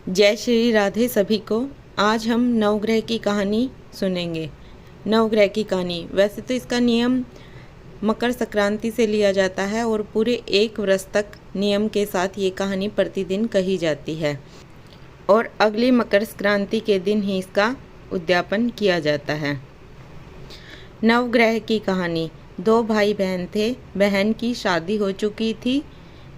जय श्री राधे सभी को। आज हम नवग्रह की कहानी सुनेंगे। नवग्रह की कहानी, वैसे तो इसका नियम मकर संक्रांति से लिया जाता है और पूरे एक वर्ष तक नियम के साथ ये कहानी प्रतिदिन कही जाती है और अगली मकर संक्रांति के दिन ही इसका उद्यापन किया जाता है। नवग्रह की कहानी। दो भाई बहन थे। बहन की शादी हो चुकी थी।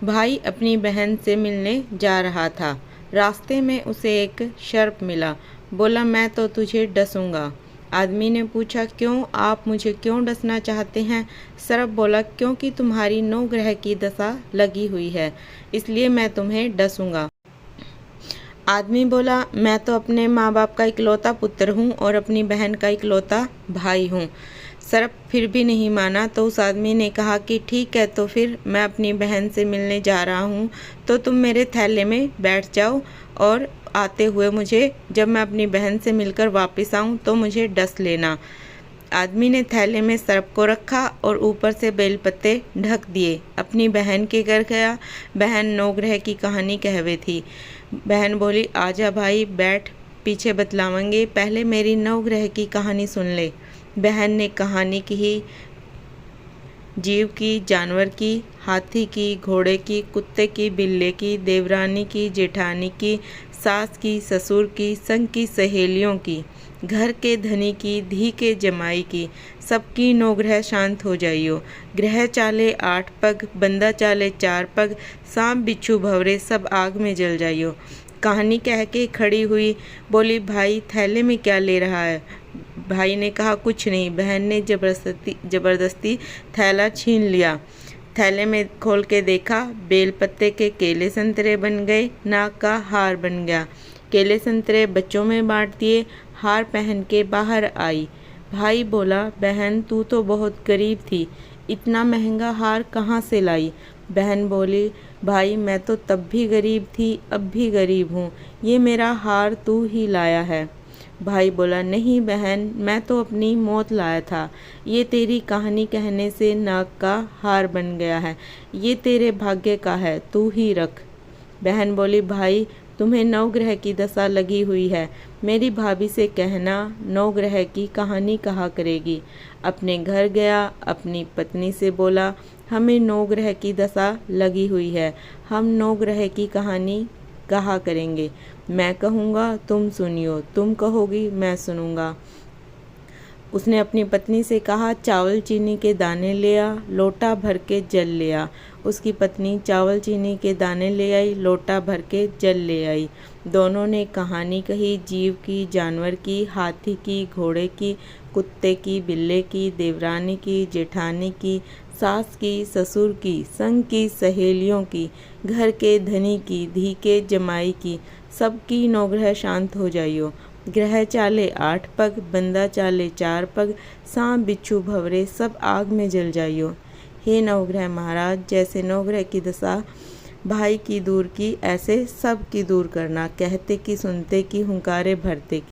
भाई अपनी बहन से मिलने जा रहा था। रास्ते में उसे एक सर्प मिला। बोला, मैं तो तुझे डसूंगा। आदमी ने पूछा, क्यों? आप मुझे क्यों डसना चाहते हैं? सर्प बोला, क्योंकि तुम्हारी नवग्रह की दशा लगी हुई है, इसलिए मैं तुम्हें डसूंगा। आदमी बोला, मैं तो अपने माँ बाप का इकलौता पुत्र हूँ और अपनी बहन का इकलौता भाई हूँ। सर्प फिर भी नहीं माना तो उस आदमी ने कहा कि ठीक है, तो फिर मैं अपनी बहन से मिलने जा रहा हूँ, तो तुम मेरे थैले में बैठ जाओ और आते हुए मुझे, जब मैं अपनी बहन से मिलकर वापस आऊँ तो मुझे डस लेना। आदमी ने थैले में सर्प को रखा और ऊपर से बेलपत्ते ढक दिए। अपनी बहन के घर गया। बहन नवग्रह की कहानी कहवे थी। बहन बोली, आजा भाई बैठ, पीछे बतलावेंगे, पहले मेरी नवग्रह की कहानी सुन ले। बहन ने कहानी की, जीव की, जानवर की, हाथी की, घोड़े की, कुत्ते की, बिल्ले की, देवरानी की, जेठानी की, सास की, ससुर की, संग की सहेलियों की, घर के धनी की, धी के जमाई की, सबकी नवग्रह शांत हो जाइयो। ग्रह चाले 8 पग, बंदा चाले 4 पग, सांप बिच्छू भंवरे सब आग में जल जाइयो। कहानी कह के खड़ी हुई, बोली, भाई थैले में क्या ले रहा है? भाई ने कहा, कुछ नहीं। बहन ने जबरदस्ती थैला छीन लिया। थैले में खोल के देखा, बेलपत्ते के केले संतरे बन गए, नाक का हार बन गया। केले संतरे बच्चों में बांट दिए, हार पहन के बाहर आई। भाई बोला, बहन तू तो बहुत गरीब थी, इतना महंगा हार कहाँ से लाई? बहन बोली, भाई मैं तो तब भी गरीब थी, अब भी गरीब हूँ, ये मेरा हार तू ही लाया है। भाई बोला, नहीं बहन, मैं तो अपनी मौत लाया था, ये तेरी कहानी कहने से नाक का हार बन गया है, ये तेरे भाग्य का है, तू ही रख। बहन बोली, भाई तुम्हें नवग्रह की दशा लगी हुई है, मेरी भाभी से कहना नवग्रह की कहानी कहा करेगी। अपने घर गया, अपनी पत्नी से बोला, हमें नवग्रह की दशा लगी हुई है, हम नवग्रह की कहानी कहा करेंगे। मैं कहूँगा तुम सुनियो, तुम कहोगी मैं सुनूंगा। उसने अपनी पत्नी से कहा, चावल चीनी के दाने ले आ, लोटा भर के जल ले आ। उसकी पत्नी चावल चीनी के दाने ले आई, लोटा भर के जल ले आई। दोनों ने कहानी कही, जीव की, जानवर की, हाथी की, घोड़े की, कुत्ते की, बिल्ले की, देवरानी की, जेठानी की, सास की, ससुर की, संग की सहेलियों की, घर के धनी की, धी के जमाई की, सबकी नवग्रह शांत हो जाइयो। ग्रह चाले 8 पग, बंदा चाले 4 पग, सांप बिच्छू भंवरे सब आग में जल जाइयो। हे नवग्रह महाराज, जैसे नवग्रह की दशा भाई की दूर की, ऐसे सब की दूर करना। कहते की, सुनते की, हुंकारे भरते की।